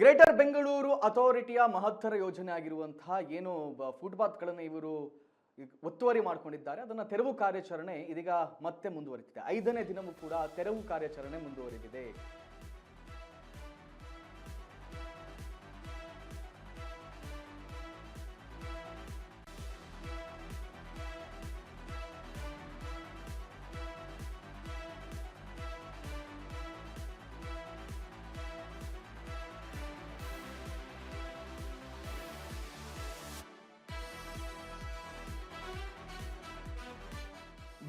Greater Bengaluru ಅಥಾರಿಟಿಯ ಮಹತ್ತರ ಯೋಜನೆ ಆಗಿರುವಂತಹ ಏನು ಫುಟ್ಪಾತ್ಗಳನ್ನು ಇವರು ಒತ್ತುವರಿ ಮಾಡಿಕೊಂಡಿದ್ದಾರೆ ಅದನ್ನ ತೆರವು ಕಾರ್ಯಾಚರಣೆ ಇದೀಗ ಮತ್ತೆ ಮುಂದುವರಿದಿದೆ. 5ನೇ ದಿನವೂ ಕೂಡ ತೆರವು ಕಾರ್ಯಾಚರಣೆ ಮುಂದುವರಿದಿದೆ.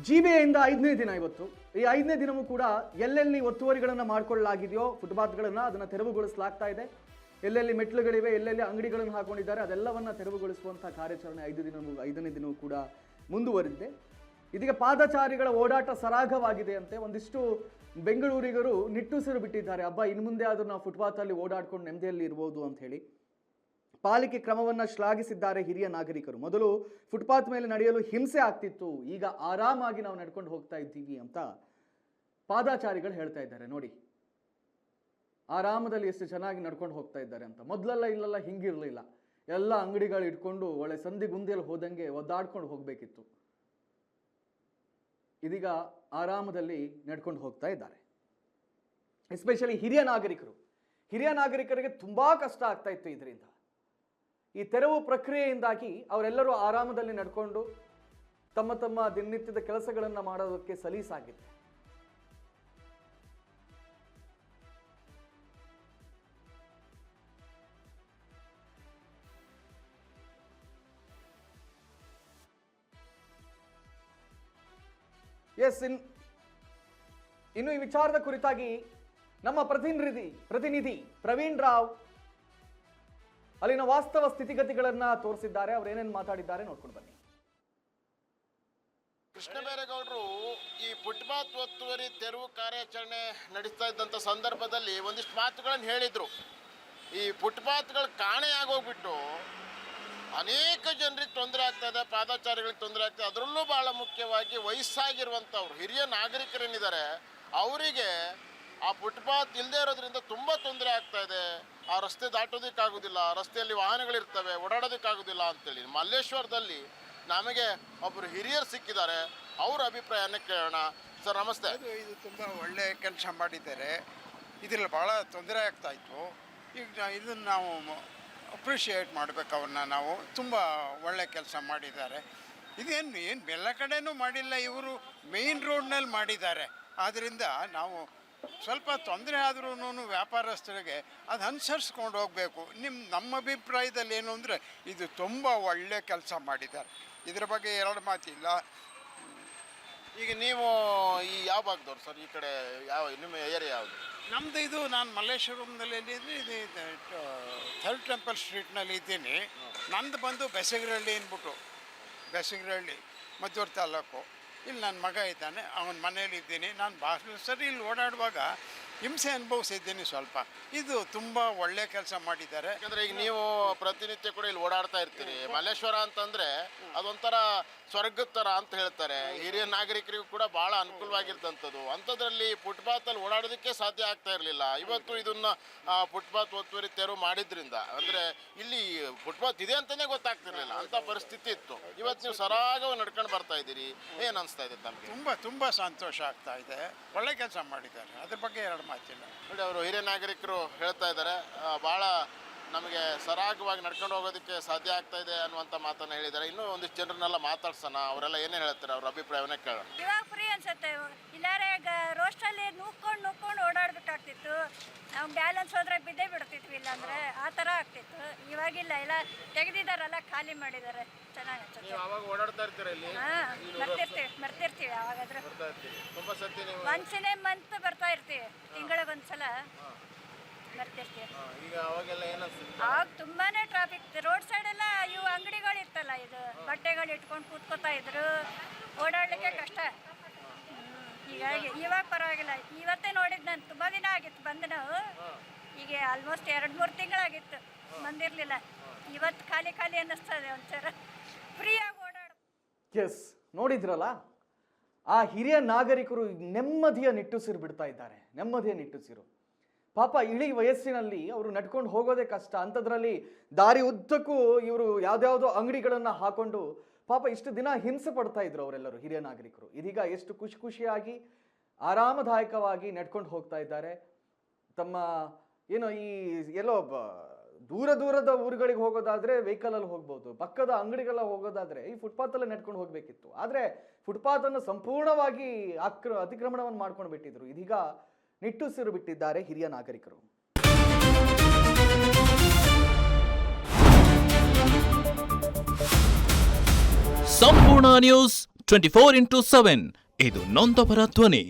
ಜಿಬಿಎಯಿಂದ 5ನೇ ದಿನ ಇವತ್ತು. ಈ 5ನೇ ದಿನವೂ ಕೂಡ ಎಲ್ಲೆಲ್ಲಿ ಒತ್ತುವರಿಗಳನ್ನು ಮಾಡಿಕೊಳ್ಳಲಾಗಿದೆಯೋ ಫುಟ್ಪಾತ್ಗಳನ್ನು ಅದನ್ನು ತೆರವುಗೊಳಿಸಲಾಗ್ತಾ ಇದೆ. ಎಲ್ಲೆಲ್ಲಿ ಮೆಟ್ಲುಗಳಿವೆ, ಎಲ್ಲೆಲ್ಲಿ ಅಂಗಡಿಗಳನ್ನು ಹಾಕೊಂಡಿದ್ದಾರೆ ಅದೆಲ್ಲವನ್ನ ತೆರವುಗೊಳಿಸುವಂತಹ ಕಾರ್ಯಾಚರಣೆ 5ನೇ ದಿನವೂ ಕೂಡ ಮುಂದುವರಿದಿದೆ. ಇದೀಗ ಪಾದಚಾರಿಗಳ ಓಡಾಟ ಸರಾಗವಾಗಿದೆ ಅಂತೆ. ಒಂದಿಷ್ಟು ಬೆಂಗಳೂರಿಗರು ನಿಟ್ಟುಸಿರು ಬಿಟ್ಟಿದ್ದಾರೆ. ಹಬ್ಬ ಇನ್ನು ಮುಂದೆ ಆದರೂ ನಾವು ಫುಟ್ಪಾತಲ್ಲಿ ಓಡಾಡ್ಕೊಂಡು ನೆಮ್ಮದಿಯಲ್ಲಿ ಇರ್ಬೋದು ಅಂತ ಹೇಳಿ ಪಾಲಿಕೆ ಕ್ರಮವನ್ನು ಶ್ಲಾಘಿಸಿದ್ದಾರೆ ಹಿರಿಯ ನಾಗರಿಕರು. ಮೊದಲು ಫುಟ್ಪಾತ್ ಮೇಲೆ ನಡೆಯಲು ಹಿಂಸೆ ಆಗ್ತಿತ್ತು, ಈಗ ಆರಾಮಾಗಿ ನಾವು ನಡ್ಕೊಂಡು ಹೋಗ್ತಾ ಇದ್ದೀವಿ ಅಂತ ಪಾದಚಾರಿಗಳು ಹೇಳ್ತಾ ಇದ್ದಾರೆ. ನೋಡಿ ಆರಾಮದಲ್ಲಿ ಎಷ್ಟು ಚೆನ್ನಾಗಿ ನಡ್ಕೊಂಡು ಹೋಗ್ತಾ ಇದ್ದಾರೆ ಅಂತ. ಮೊದಲೆಲ್ಲ ಇಲ್ಲೆಲ್ಲ ಹಿಂಗಿರಲಿಲ್ಲ, ಎಲ್ಲ ಅಂಗಡಿಗಳು ಇಟ್ಕೊಂಡು ಒಳ್ಳೆ ಸಂಧಿ ಗುಂದಿಯಲ್ಲಿ ಹೋದಂಗೆ ಒದ್ದಾಡ್ಕೊಂಡು ಹೋಗ್ಬೇಕಿತ್ತು. ಇದೀಗ ಆರಾಮದಲ್ಲಿ ನಡ್ಕೊಂಡು ಹೋಗ್ತಾ ಇದ್ದಾರೆ. ಎಸ್ಪೆಷಲಿ ಹಿರಿಯ ನಾಗರಿಕರಿಗೆ ತುಂಬಾ ಕಷ್ಟ ಆಗ್ತಾ ಇತ್ತು ಇದರಿಂದ. ಈ ತೆರವು ಪ್ರಕ್ರಿಯೆಯಿಂದಾಗಿ ಅವರೆಲ್ಲರೂ ಆರಾಮದಲ್ಲಿ ನಡ್ಕೊಂಡು ತಮ್ಮ ತಮ್ಮ ದಿನನಿತ್ಯದ ಕೆಲಸಗಳನ್ನು ಮಾಡೋದಕ್ಕೆ ಸಲೀಸಾಗಿದೆ. ಎಸ್, ಇನ್ನು ಈ ವಿಚಾರದ ಕುರಿತಾಗಿ ನಮ್ಮ ಪ್ರತಿನಿಧಿ ಪ್ರವೀಣ್ ರಾವ್ ಅಲ್ಲಿನ ವಾಸ್ತವ ಸ್ಥಿತಿಗತಿಗಳನ್ನ ತೋರಿಸಿದ್ದಾರೆ. ಅವ್ರು ಏನೇನು ಮಾತಾಡಿದ್ದಾರೆ ನೋಡ್ಕೊಂಡು ಬನ್ನಿ. ಕೃಷ್ಣ ಬೈರೇಗೌಡರು ಈ ಫುಟ್ಪಾತ್ ಒತ್ತುವರಿ ತೆರವು ಕಾರ್ಯಾಚರಣೆ ನಡೆಸ್ತಾ ಇದ್ದಂಥ ಸಂದರ್ಭದಲ್ಲಿ ಒಂದಿಷ್ಟು ಮಾತುಗಳನ್ನು ಹೇಳಿದ್ರು. ಈ ಫುಟ್ಪಾತ್ಗಳು ಕಾಣೆಯಾಗೋಗ್ಬಿಟ್ಟು ಅನೇಕ ಜನರಿಗೆ ತೊಂದರೆ ಆಗ್ತಾ ಇದೆ, ಪಾದಚಾರಿಗಳಿಗೆ ತೊಂದರೆ ಆಗ್ತದೆ. ಅದರಲ್ಲೂ ಬಹಳ ಮುಖ್ಯವಾಗಿ ವಯಸ್ಸಾಗಿರುವಂಥವ್ರು ಹಿರಿಯ ನಾಗರಿಕರೇನಿದ್ದಾರೆ ಅವರಿಗೆ ಆ ಫುಟ್ಪಾತ್ ಇಲ್ಲದೆ ಇರೋದ್ರಿಂದ ತುಂಬ ತೊಂದರೆ ಆಗ್ತಾ ಇದೆ. ಆ ರಸ್ತೆ ದಾಟೋದಕ್ಕಾಗೋದಿಲ್ಲ, ರಸ್ತೆಯಲ್ಲಿ ವಾಹನಗಳಿರ್ತವೆ, ಓಡಾಡೋದಕ್ಕಾಗೋದಿಲ್ಲ ಅಂತೇಳಿ ಮಲ್ಲೇಶ್ವರದಲ್ಲಿ ನಮಗೆ ಒಬ್ಬರು ಹಿರಿಯರು ಸಿಕ್ಕಿದ್ದಾರೆ. ಅವ್ರ ಅಭಿಪ್ರಾಯನ ಕೇಳೋಣ. ಸರ್ ನಮಸ್ತೆ. ಇದು ತುಂಬ ಒಳ್ಳೆಯ ಕೆಲಸ ಮಾಡಿದ್ದಾರೆ. ಇದರಲ್ಲಿ ಭಾಳ ತೊಂದರೆ ಆಗ್ತಾಯಿತ್ತು. ಈಗ ಇದನ್ನು ನಾವು ಅಪ್ರಿಷಿಯೇಟ್ ಮಾಡಬೇಕು ಅವ್ರನ್ನ. ನಾವು ತುಂಬ ಒಳ್ಳೆ ಕೆಲಸ ಮಾಡಿದ್ದಾರೆ. ಇದೇನು ಎಲ್ಲ ಕಡೆನೂ ಮಾಡಿಲ್ಲ, ಇವರು ಮೇಯ್ನ್ ರೋಡ್ನಲ್ಲಿ ಮಾಡಿದ್ದಾರೆ. ಆದ್ದರಿಂದ ನಾವು ಸ್ವಲ್ಪ ತೊಂದರೆ ಆದ್ರೂ ವ್ಯಾಪಾರಸ್ಥರಿಗೆ ಅದು ಅನುಸರಿಸ್ಕೊಂಡು ಹೋಗಬೇಕು. ನಮ್ಮ ಅಭಿಪ್ರಾಯದಲ್ಲಿ ಏನು ಅಂದರೆ ಇದು ತುಂಬ ಒಳ್ಳೆಯ ಕೆಲಸ ಮಾಡಿದ್ದಾರೆ. ಇದರ ಬಗ್ಗೆ ಎರಡು ಮಾತಿಲ್ಲ. ಈಗ ನೀವು ಈ ಯಾವ ಭಾಗದವ್ರು ಸರ್? ಈ ಕಡೆ ಯಾವ ನಿಮ್ಮ ಏರಿಯಾ ಯಾವುದು? ನಮ್ಮದು ಇದು ನಾನು ಮಲ್ಲೇಶ್ವರಂನಲ್ಲಿ ಇದು ಥರ್ಡ್ ಟೆಂಪಲ್ ಸ್ಟ್ರೀಟ್ನಲ್ಲಿ ಇದ್ದೀನಿ. ನಂದು ಬಂದು ಬೆಸಗರಹಳ್ಳಿ ಅಂದ್ಬಿಟ್ಟು, ಬೆಸಗರಹಳ್ಳಿ ಮದ್ದೂರು ತಾಲೂಕು. ಇಲ್ಲಿ ನನ್ನ ಮಗ ಇದ್ದಾನೆ, ಅವನ ಮನೇಲಿ ಇದ್ದೀನಿ. ನಾನು ಭಾಳ ಸರಿ ಇಲ್ಲಿ ಓಡಾಡುವಾಗ ಹಿಂಸೆ ಅನುಭವಿಸಿದ್ದೀನಿ ಸ್ವಲ್ಪ. ಇದು ತುಂಬ ಒಳ್ಳೆ ಕೆಲಸ ಮಾಡಿದ್ದಾರೆ. ಯಾಕಂದರೆ ಈಗ ನೀವು ಪ್ರತಿನಿತ್ಯ ಕೂಡ ಇಲ್ಲಿ ಓಡಾಡ್ತಾ ಇರ್ತೀರಿ. ಮಲ್ಲೇಶ್ವರ ಅಂತಂದರೆ ಅದೊಂಥರ ಸ್ವರ್ಗದ ಥರ ಅಂತ ಹೇಳ್ತಾರೆ. ಹಿರಿಯ ನಾಗರಿಕರಿಗೂ ಕೂಡ ಭಾಳ ಅನುಕೂಲವಾಗಿರ್ತಂಥದ್ದು. ಅಂಥದ್ರಲ್ಲಿ ಫುಟ್ಪಾತಲ್ಲಿ ಓಡಾಡೋದಕ್ಕೆ ಸಾಧ್ಯ ಆಗ್ತಾ ಇರಲಿಲ್ಲ. ಇವತ್ತು ಇದನ್ನು ಫುಟ್ಪಾತ್ ಒತ್ತುವರಿ ತೆರವು ಮಾಡಿದ್ರಿಂದ ಅಂದರೆ ಇಲ್ಲಿ ಫುಟ್ಪಾತ್ ಇದೆ ಅಂತಲೇ ಗೊತ್ತಾಗ್ತಿರ್ಲಿಲ್ಲ, ಅಂಥ ಪರಿಸ್ಥಿತಿ ಇತ್ತು. ಇವತ್ತು ನೀವು ಸರಾಗವಾಗಿ ನಡ್ಕೊಂಡು ಬರ್ತಾ ಇದ್ದೀರಿ, ಏನು ಅನಿಸ್ತಾ ಇದೆ ತಮಗೆ? ತುಂಬ ಸಂತೋಷ ಆಗ್ತಾ ಇದೆ. ಒಳ್ಳೆ ಕೆಲಸ ಮಾಡಿದ್ದಾರೆ, ಅದ್ರ ಬಗ್ಗೆ ಎರಡು ಮಾತಿಲ್ಲ. ನೋಡಿ, ಅವರು ಹಿರಿಯ ನಾಗರಿಕರು ಹೇಳ್ತಾ ಇದ್ದಾರೆ, ಭಾಳ ನಮಗೆ ಸರಾಗವಾಗಿ ನಡ್ಕೊಂಡು ಹೋಗೋದಕ್ಕೆ ಸಾಧ್ಯ ಆಗ್ತಾ ಇದೆ ಅನ್ನುವಂಥ ಮಾತನ್ನು ಹೇಳಿದ್ದಾರೆ. ಇನ್ನೂ ಒಂದಿಷ್ಟು ಜನರನ್ನೆಲ್ಲ ಮಾತಾಡ್ಸೋಣ, ಅವರೆಲ್ಲ ಏನೇನು ಹೇಳ್ತಾರೆ, ಅವ್ರ ಅಭಿಪ್ರಾಯವನ್ನೇ ಕೇಳೋಣ. ಇವಾಗ ಫ್ರೀ ಅನ್ಸುತ್ತೆ. ಇಲ್ಲಾರೆ ರೋಸ್ಟಲ್ಲಿ ನುಕ್ಕೊಂಡು ಓಡಾಡಬೇಕಾಗ್ತಿತ್ತು. ನಾವು ಬ್ಯಾಲೆನ್ಸ್ ಹೋದ್ರೆ ಬಿದ್ದೇ ಬಿಡ್ತಿದ್ವಿ, ಇಲ್ಲಾಂದ್ರೆ ಆ ಥರ ಆಗ್ತಿತ್ತು. ಇವಾಗಿಲ್ಲ, ಎಲ್ಲ ತೆಗೆದಿದ್ದಾರಲ್ಲ, ಖಾಲಿ ಮಾಡಿದ್ದಾರೆ. ಚೆನ್ನಾಗಿ ಅನ್ಸುತ್ತೆ. ಅವಾಗ ಓಡಾಡ್ತಾ ಇರ್ತೀರ ಇಲ್ಲಿ? ಬರ್ತಿರ್ತೀವಿ ಯಾವಾಗಾದ್ರೂ. ತುಂಬ ಸತಿ ನೀವು ಒನ್ಸಿನೇ ಮಂತ್ ಬರ್ತಾ ಇರ್ತೀವಿ, ತಿಂಗಳಿಗೊಂದ್ಸಲ ಬರ್ತಿರ್ತೀವಿ. ಈಗ ಅವಾಗೆಲ್ಲ ಏನಿಸ್ತಿತ್ತು? ಆವಾಗ ತುಂಬಾನೇ ಟ್ರಾಫಿಕ್. ರೋಡ್ ಸೈಡ್ ಎಲ್ಲ ಇವು ಅಂಗಡಿಗಳು ಇರ್ತಲ್ಲ, ಇದು ಬಟ್ಟೆಗಳು ಇಟ್ಕೊಂಡು ಕೂತ್ಕೋತಾ ಇದ್ರು, ಓಡಾಡ್ಲಿಕ್ಕೆ ಕಷ್ಟ. ಹೀಗಾಗಿ ಇವಾಗ ಪರವಾಗಿಲ್ಲ. ಇವತ್ತೇ ನೋಡಿದ್ ನಾನು, ತುಂಬಾ ದಿನ ಆಗಿತ್ತು ಬಂದು. ನಾವು ಈಗ ಆಲ್ಮೋಸ್ಟ್ 2-3 ತಿಂಗಳಾಗಿತ್ತು ಬಂದಿರಲಿಲ್ಲ. ಇವತ್ತು ಖಾಲಿ ಅನ್ನಿಸ್ತದೆ, ಒಂಚೂರು ಫ್ರೀಯಾಗಿ ಓಡಾಡ. ಎಸ್, ನೋಡಿದ್ರಲ್ಲ, ಆ ಹಿರಿಯ ನಾಗರಿಕರು ನೆಮ್ಮದಿಯ ನಿಟ್ಟುಸಿರು ಬಿಡ್ತಾ ಇದ್ದಾರೆ. ನೆಮ್ಮದಿಯ ನಿಟ್ಟುಸಿರು. ಪಾಪ ಇಳಿ ವಯಸ್ಸಿನಲ್ಲಿ ಅವರು ನಡ್ಕೊಂಡು ಹೋಗೋದೇ ಕಷ್ಟ. ಅಂಥದ್ರಲ್ಲಿ ದಾರಿ ಉದ್ದಕ್ಕೂ ಇವರು ಯಾವ್ದಾವುದೋ ಅಂಗಡಿಗಳನ್ನು ಹಾಕೊಂಡು ಪಾಪ ಇಷ್ಟು ದಿನ ಹಿಂಸೆ ಪಡ್ತಾ ಇದ್ರು ಅವರೆಲ್ಲರೂ ಹಿರಿಯ ನಾಗರಿಕರು. ಇದೀಗ ಎಷ್ಟು ಖುಷಿಯಾಗಿ ಆರಾಮದಾಯಕವಾಗಿ ನಡ್ಕೊಂಡು ಹೋಗ್ತಾ ಇದ್ದಾರೆ. ತಮ್ಮ ಏನೋ ಈ ಎಲ್ಲೋ ದೂರದ ಊರುಗಳಿಗೆ ಹೋಗೋದಾದ್ರೆ ವೆಹಿಕಲಲ್ಲಿ ಹೋಗ್ಬೋದು, ಪಕ್ಕದ ಅಂಗಡಿಗೆಲ್ಲ ಹೋಗೋದಾದ್ರೆ ಈ ಫುಟ್ಪಾತಲ್ಲೇ ನಡ್ಕೊಂಡು ಹೋಗ್ಬೇಕಿತ್ತು. ಆದರೆ ಫುಟ್ಪಾತನ್ನು ಸಂಪೂರ್ಣವಾಗಿ ಅತಿಕ್ರಮಣವನ್ನು ಮಾಡ್ಕೊಂಡು ಬಿಟ್ಟಿದ್ರು. ಇದೀಗ ನಿಟ್ಟುಸಿರು ಬಿಟ್ಟಿದ್ದಾರೆ ಹಿರಿಯ ನಾಗರಿಕರು. ಸಂಪೂರ್ಣ ನ್ಯೂಸ್ 24/7 ಇದು ನೊಂದವರ ಧ್ವನಿ.